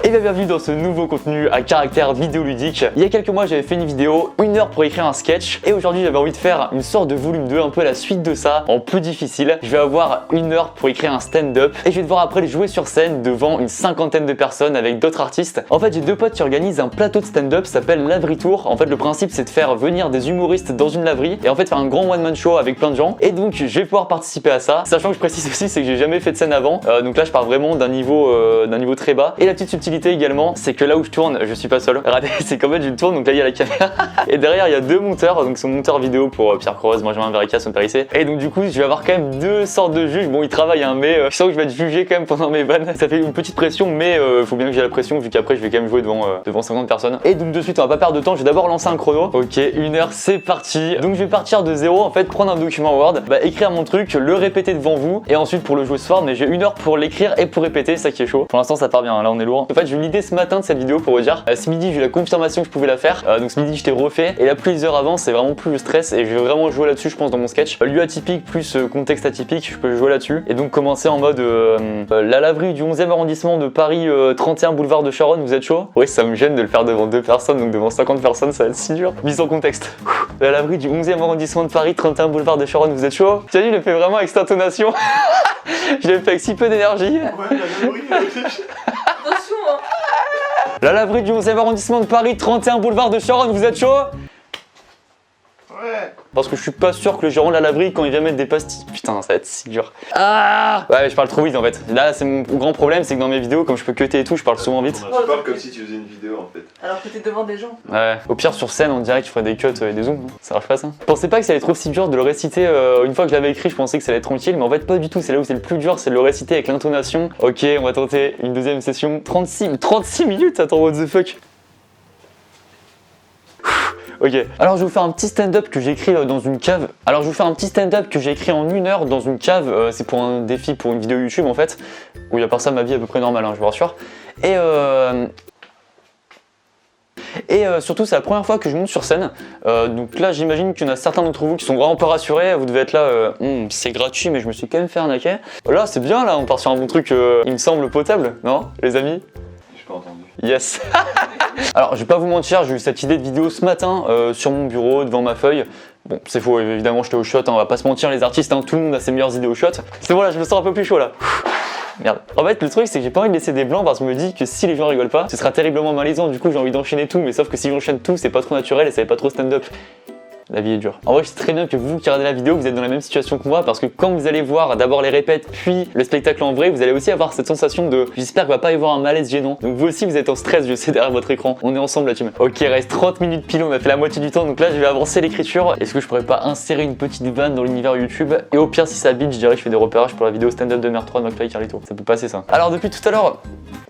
Et bien bienvenue dans ce nouveau contenu à caractère vidéoludique. Il y a quelques mois j'avais fait une vidéo, 1 heure pour écrire un sketch. Et aujourd'hui j'avais envie de faire une sorte de volume 2, un peu la suite de ça, en plus difficile. Je vais avoir 1 heure pour écrire un stand-up. Et je vais devoir après le jouer sur scène devant une cinquantaine de personnes avec d'autres artistes. En fait j'ai deux potes qui organisent un plateau de stand-up, ça s'appelle Laverie Tour. En fait le principe c'est de faire venir des humoristes dans une laverie et en fait faire un grand one-man show avec plein de gens. Et donc je vais pouvoir participer à ça. Sachant que je précise aussi c'est que j'ai jamais fait de scène avant. Donc là je pars vraiment d'un niveau très bas. Et la petite subtilité également, c'est que là où je tourne, je suis pas seul. Regardez, c'est qu'en fait je tourne, donc là il y a la caméra. Et derrière il y a deux monteurs, donc son monteur vidéo pour Pierre Croze, Benjamin Verica, son Périssé. Et donc du coup je vais avoir quand même deux sortes de juges. Bon ils travaillent hein, mais je sens que je vais être jugé quand même pendant mes vannes. Ça fait une petite pression, mais faut bien que j'ai la pression vu qu'après je vais quand même jouer devant 50 personnes. Et donc de suite on va pas perdre de temps, je vais d'abord lancer un chrono. Ok, 1 heure c'est parti. Donc je vais partir de zéro en fait, prendre un document Word, écrire mon truc, le répéter devant vous et ensuite pour le jouer ce soir, mais j'ai 1 heure pour l'écrire et pour répéter, ça qui est chaud. Pour l'instant ça part bien, là on est lourd. En fait j'ai eu l'idée ce matin de cette vidéo pour vous dire, ce midi j'ai eu la confirmation que je pouvais la faire, donc ce midi je t'ai refait et là plus les heures avant c'est vraiment plus le stress et je vais vraiment jouer là-dessus je pense dans mon sketch. Lieu atypique plus contexte atypique, je peux jouer là-dessus et donc commencer en mode la laverie du 11e arrondissement de Paris, 31 boulevard de Charonne, vous êtes chaud? Oui ça me gêne de le faire devant 2 personnes, donc devant 50 personnes ça va être si dur. Mise en contexte. La laverie du 11e arrondissement de Paris, 31 boulevard de Charonne, vous êtes chaud? Tu as vu, je l'ai fait vraiment avec cette intonation. Je l'ai fait avec si peu d'énergie. Ouais, la laverie, attention hein. La laverie du 11e arrondissement de Paris, 31 boulevard de Charonne, vous êtes chaud? Ouais. Parce que je suis pas sûr que le gérant de la laverie, quand il vient mettre des pastilles. Putain, ça va être si dur. Ah ouais, je parle trop vite en fait. Là, c'est mon grand problème, c'est que dans mes vidéos, comme je peux cutter et tout, je parle souvent vite. Tu parles comme si tu faisais une vidéo en fait. Alors que t'es devant des gens. Ouais. Au pire, sur scène, on dirait que je ferais des cuts et des zooms. Ça marche pas ça. Je pensais pas que ça allait être aussi dur de le réciter. Une fois que je l'avais écrit, je pensais que ça allait être tranquille, mais en fait, pas du tout. C'est là où c'est le plus dur, c'est de le réciter avec l'intonation. Ok, on va tenter une deuxième session. 36 minutes, attends, what the fuck. Ok, alors je vais vous faire un petit stand-up que j'ai écrit dans une cave. Alors je vais vous faire un petit stand-up que j'ai écrit en 1 heure dans une cave. C'est pour un défi pour une vidéo YouTube en fait. Où il y a part ça ma vie à peu près normale, hein, je vous rassure. Et surtout c'est la première fois que je monte sur scène. Donc là j'imagine qu'il y en a certains d'entre vous qui sont vraiment pas rassurés. Vous devez être là, c'est gratuit mais je me suis quand même fait arnaquer. Là c'est bien là, on part sur un bon truc il me semble potable, non les amis? J'ai pas entendu. Yes. Alors je vais pas vous mentir, j'ai eu cette idée de vidéo ce matin sur mon bureau devant ma feuille. Bon c'est faux, évidemment j'étais au shot, hein, on va pas se mentir les artistes, hein, tout le monde a ses meilleures idées au shot. C'est bon là, je me sens un peu plus chaud là. Merde. En fait le truc c'est que j'ai pas envie de laisser des blancs parce que je me dis que si les gens rigolent pas, ce sera terriblement malaisant, du coup j'ai envie d'enchaîner tout, mais sauf que si j'enchaîne tout c'est pas trop naturel et ça fait pas trop stand-up. La vie est dure. En vrai, je sais très bien que vous qui regardez la vidéo, vous êtes dans la même situation que moi parce que quand vous allez voir d'abord les répètes puis le spectacle en vrai, vous allez aussi avoir cette sensation de j'espère qu'il va pas y avoir un malaise gênant. Donc vous aussi vous êtes en stress, je sais, derrière votre écran. On est ensemble la team. Ok, il reste 30 minutes pile, on a fait la moitié du temps donc là je vais avancer l'écriture. Est-ce que je pourrais pas insérer une petite vanne dans l'univers YouTube? Et au pire si ça bite, je dirais que je fais des repérages pour la vidéo stand-up de Mer 3 de McFly Carlito. Ça peut passer ça. Alors depuis tout à l'heure,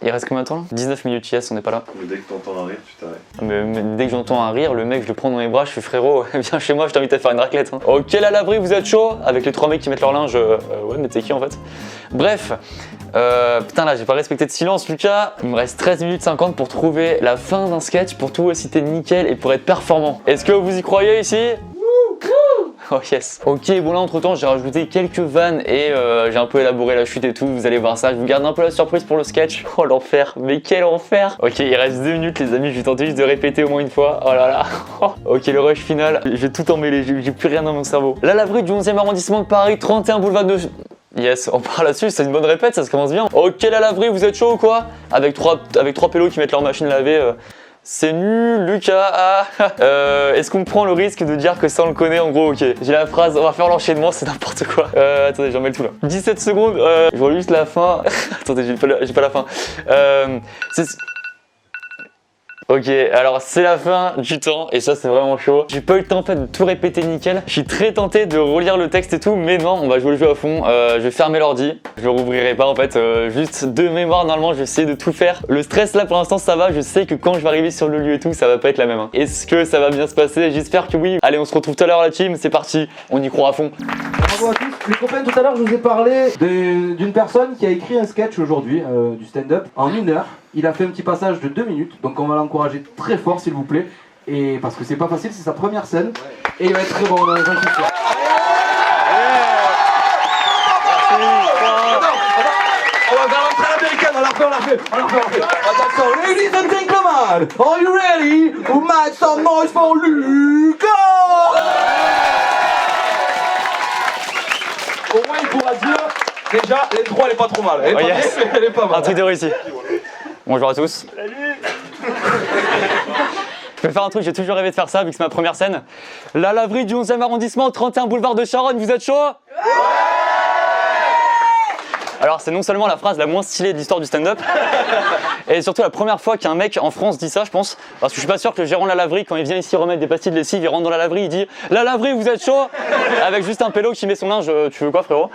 il reste combien de temps là? 19 minutes, yes, on n'est pas là. Mais dès que t'entends un rire, tu t'arrêtes. Mais dès que j'entends un rire, le mec je le prends dans mes bras, je fais frérot, viens chez moi, je t'invite à faire une raclette. Hein. Ok la laverie, vous êtes chaud? Avec les 3 mecs qui mettent leur linge, ouais mais t'es qui en fait? Bref, putain là j'ai pas respecté de silence Lucas. Il me reste 13 minutes 50 pour trouver la fin d'un sketch, pour tout réciter nickel et pour être performant. Est-ce que vous y croyez ici? Oh yes. Ok, bon là entre temps j'ai rajouté quelques vannes et j'ai un peu élaboré la chute et tout, vous allez voir ça, je vous garde un peu la surprise pour le sketch. Oh l'enfer, mais quel enfer. Ok, il reste 2 minutes les amis, je vais tenter juste de répéter au moins une fois. Oh là là. Ok, le rush final, j'ai tout emmêlé, j'ai plus rien dans mon cerveau. La laverie du 11e arrondissement de Paris, 31 boulevard de... Yes, on part là-dessus, c'est une bonne répète, ça se commence bien. Ok la laverie, vous êtes chaud ou quoi? Avec trois pélos qui mettent leur machine à laver. C'est nul, Lucas. Est-ce qu'on prend le risque de dire que ça on le connaît en gros? Ok, j'ai la phrase, on va faire l'enchaînement, c'est n'importe quoi. Attendez, j'en mets le tout là. 17 secondes, je vois juste la fin. Attendez, j'ai pas la fin. Ok, alors c'est la fin du temps et ça c'est vraiment chaud. J'ai pas eu le temps en fait de tout répéter nickel. Je suis très tenté de relire le texte et tout, mais non, on va jouer le jeu à fond. Je vais fermer l'ordi, je le rouvrirai pas en fait. Juste de mémoire normalement, je vais essayer de tout faire. Le stress là pour l'instant ça va, je sais que quand je vais arriver sur le lieu et tout, ça va pas être la même. Hein. Est-ce que ça va bien se passer? J'espère que oui. Allez, on se retrouve tout à l'heure la team, c'est parti, on y croit à fond. Bravo à tous. Les copains, tout à l'heure je vous ai parlé d'une personne qui a écrit un sketch aujourd'hui, du stand-up, en 1 heure. Il a fait un petit passage de 2 minutes, donc on va l'encourager très fort s'il vous plaît. Et parce que c'est pas facile, c'est sa première scène. Et il va être très bon, j'en suis sûr. On va faire l'entrée américaine. la refait. Attention, ladies and gentlemen, are you ready? Who make some noise for Lucas? Au moins il pourra dire, déjà, l'intro elle est pas trop mal. Elle est pas mal. Un truc de réussi. Bonjour à tous. Salut. Je vais faire un truc, j'ai toujours rêvé de faire ça vu que c'est ma première scène. La laverie du 11e arrondissement, 31 boulevard de Charonne, vous êtes chaud? Alors c'est non seulement la phrase la moins stylée de l'histoire du stand-up, et surtout la première fois qu'un mec en France dit ça, je pense, parce que je suis pas sûr que le gérant de la laverie, quand il vient ici remettre des pastilles de lessive, il rentre dans la laverie, il dit « La laverie, vous êtes chaud ?» avec juste un pélo qui met son linge, tu veux quoi frérot?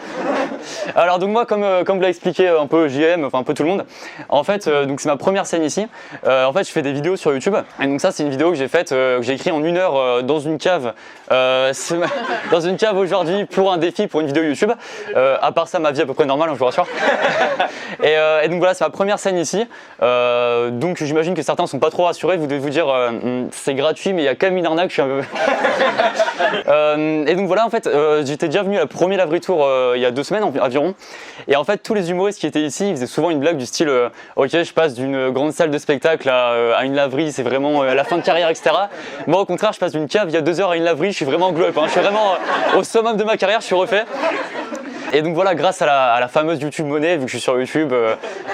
Alors donc moi, comme vous l'a expliqué un peu JM, enfin un peu tout le monde, en fait, donc c'est ma première scène ici, en fait je fais des vidéos sur YouTube, et donc ça c'est une vidéo que j'ai faite, que j'ai écrit en 1 heure dans une cave, dans une cave aujourd'hui pour un défi, pour une vidéo YouTube, à part ça ma vie est à peu près normale, hein, je vous rassure. Et donc voilà, c'est ma première scène ici. Donc j'imagine que certains sont pas trop rassurés. Vous devez vous dire c'est gratuit, mais il y a quand même une arnaque. Je suis un peu... et donc voilà, en fait, j'étais déjà venu à la première laverie tour il y a 2 semaines environ. Et en fait, tous les humoristes qui étaient ici, ils faisaient souvent une blague du style ok, je passe d'une grande salle de spectacle à une laverie, c'est vraiment la fin de carrière, etc. Moi, au contraire, je passe d'une cave il y a 2 heures à une laverie. Je suis vraiment glow up. Hein. Je suis vraiment au summum de ma carrière. Je suis refait. Et donc voilà, grâce à la fameuse YouTube Money, vu que je suis sur YouTube,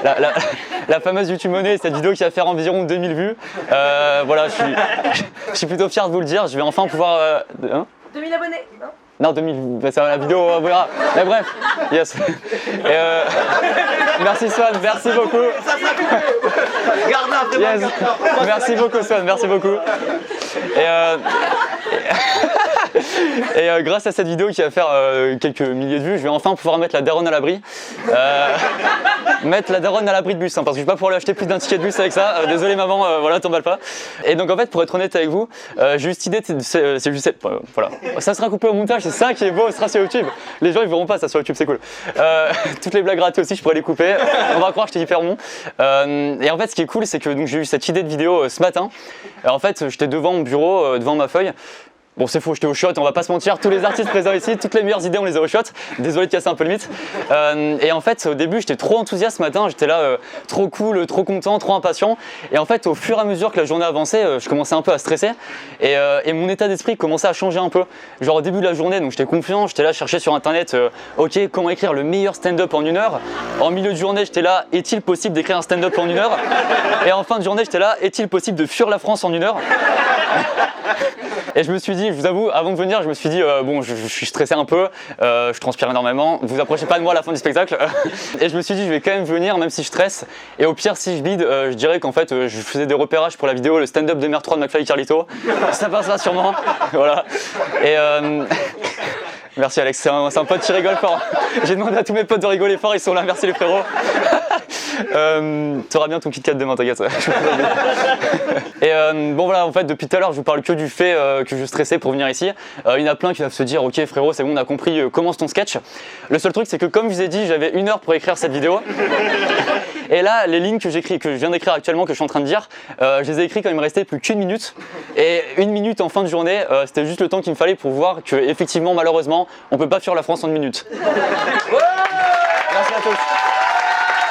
la fameuse YouTube Money, cette vidéo qui va faire environ 2000 vues, voilà, je suis plutôt fier de vous le dire, je vais enfin pouvoir... 2000 abonnés, non? Non, 2000, bah, ça, la vidéo, on verra. Mais bref, yes. Et merci Swan, merci beaucoup. Yes. Merci beaucoup Swan, merci beaucoup. Et grâce à cette vidéo qui va faire quelques milliers de vues, je vais enfin pouvoir mettre la daronne à l'abri. Mettre la daronne à l'abri de bus, hein, parce que je vais pas pouvoir lui acheter plus d'un ticket de bus avec ça. Désolé maman, voilà, t'emballe pas. Et donc en fait, pour être honnête avec vous, j'ai juste idée, c'est juste, voilà. Ça sera coupé au montage, c'est ça qui est beau, ce sera sur YouTube. Les gens ils verront pas ça sur YouTube, c'est cool. Toutes les blagues ratées aussi, je pourrais les couper. On va croire que j'étais hyper bon. Et en fait, ce qui est cool, c'est que j'ai eu cette idée de vidéo ce matin. En fait, j'étais devant mon bureau, devant ma feuille. Bon, c'est faux, j'étais au shot, on va pas se mentir, tous les artistes présents ici, toutes les meilleures idées on les a au shot. Désolé de casser un peu le mythe. Et en fait, au début, j'étais trop enthousiaste ce matin, j'étais là trop cool, trop content, trop impatient. Et en fait, au fur et à mesure que la journée avançait, je commençais un peu à stresser. Et mon état d'esprit commençait à changer un peu. Genre au début de la journée, donc j'étais confiant, j'étais là, je cherchais sur internet, ok, comment écrire le meilleur stand-up en 1 heure. En milieu de journée, j'étais là, est-il possible d'écrire un stand-up en 1 heure? Et en fin de journée, j'étais là, est-il possible de fuir la France en 1 heure? Et je me suis dit, je vous avoue, avant de venir, je me suis dit, bon, je suis stressé un peu, je transpire énormément, vous approchez pas de moi à la fin du spectacle. Et je me suis dit, je vais quand même venir, même si je stresse. Et au pire, si je bide, je dirais qu'en fait, je faisais des repérages pour la vidéo, le stand-up de Mer 3 de McFly et Carlito. Ça passera sûrement. Voilà. Et merci Alex, c'est un pote qui rigole fort. J'ai demandé à tous mes potes de rigoler fort, ils sont là, merci les frérots. T'auras bien ton Kit Kat demain, t'inquiète. Et bon voilà, en fait depuis tout à l'heure je vous parle que du fait que je stressais pour venir ici. Il y en a plein qui doivent se dire ok frérot c'est bon on a compris, commence ton sketch. Le seul truc c'est que comme je vous ai dit j'avais 1 heure pour écrire cette vidéo. Et là les lignes que je viens d'écrire actuellement, que je suis en train de dire, je les ai écrites quand il me restait plus qu'1 minute. Et 1 minute en fin de journée, c'était juste le temps qu'il me fallait pour voir que effectivement malheureusement on peut pas fuir la France en 1 minute. Merci à tous.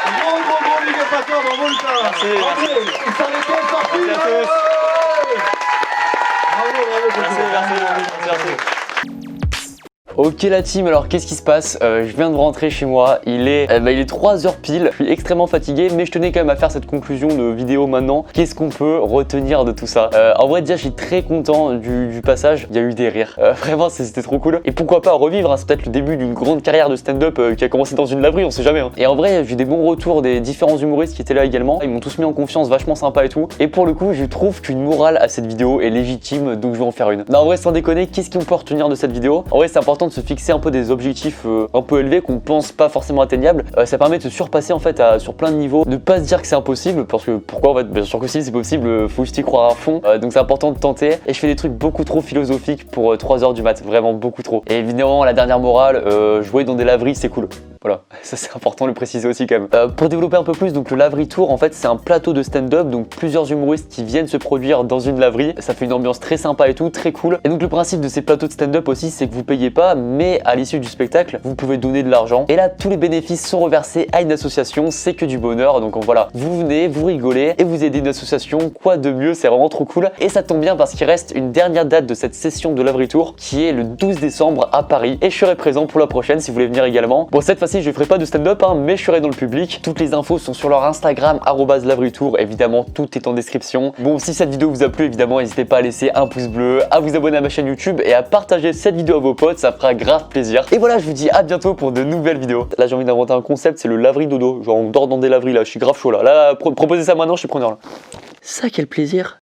Bravo, big up à toi, bravo Lucas. Merci. Il s'en était sorti. Merci à tous. Merci. Ok la team, alors qu'est-ce qui se passe? Je viens de rentrer chez moi, il est 3h pile, je suis extrêmement fatigué mais je tenais quand même à faire cette conclusion de vidéo maintenant. Qu'est-ce qu'on peut retenir de tout ça? En vrai déjà je suis très content du passage, il y a eu des rires, vraiment c'était trop cool. Et pourquoi pas revivre, hein, c'est peut-être le début d'une grande carrière de stand-up qui a commencé dans une laverie, on sait jamais. Hein. Et en vrai j'ai eu des bons retours des différents humoristes qui étaient là également, ils m'ont tous mis en confiance, vachement sympa et tout. Et pour le coup je trouve qu'une morale à cette vidéo est légitime, donc je vais en faire une. Non en vrai sans déconner, qu'est-ce qu'on peut retenir de cette vidéo? En vrai c'est important de se fixer un peu des objectifs un peu élevés qu'on pense pas forcément atteignables. Ça permet de se surpasser en fait sur plein de niveaux, ne pas se dire que c'est impossible parce que pourquoi en fait bien sûr que si c'est possible, faut juste y croire à fond. Donc c'est important de tenter. Et je fais des trucs beaucoup trop philosophiques pour 3h du mat, vraiment beaucoup trop. Et évidemment la dernière morale, jouer dans des laveries c'est cool. Voilà, ça c'est important de le préciser aussi quand même. Pour développer un peu plus, donc le laverie tour en fait c'est un plateau de stand-up, donc plusieurs humoristes qui viennent se produire dans une laverie. Ça fait une ambiance très sympa et tout, très cool. Et donc le principe de ces plateaux de stand-up aussi c'est que vous payez pas, mais à l'issue du spectacle vous pouvez donner de l'argent. Et là tous les bénéfices sont reversés à une association, c'est que du bonheur. Donc voilà, vous venez, vous rigolez et vous aidez une association, quoi de mieux, c'est vraiment trop cool. Et ça tombe bien parce qu'il reste une dernière date de cette session de laverie tour qui est le 12 décembre à Paris. Et je serai présent pour la prochaine si vous voulez venir également. Bon, cette fois-ci je ferai pas de stand-up mais je serai dans le public. Toutes les infos sont sur leur Instagram @laverie-tour. Évidemment tout est en description. Bon, si cette vidéo vous a plu, évidemment n'hésitez pas à laisser un pouce bleu, à vous abonner à ma chaîne YouTube et à partager cette vidéo à vos potes, ça fera grave plaisir. Et voilà, je vous dis à bientôt pour de nouvelles vidéos. Là j'ai envie d'inventer un concept, c'est le laverie dodo. Genre on dort dans des laveries là, je suis grave chaud là. Là proposez ça maintenant, je suis preneur là. Ça quel plaisir.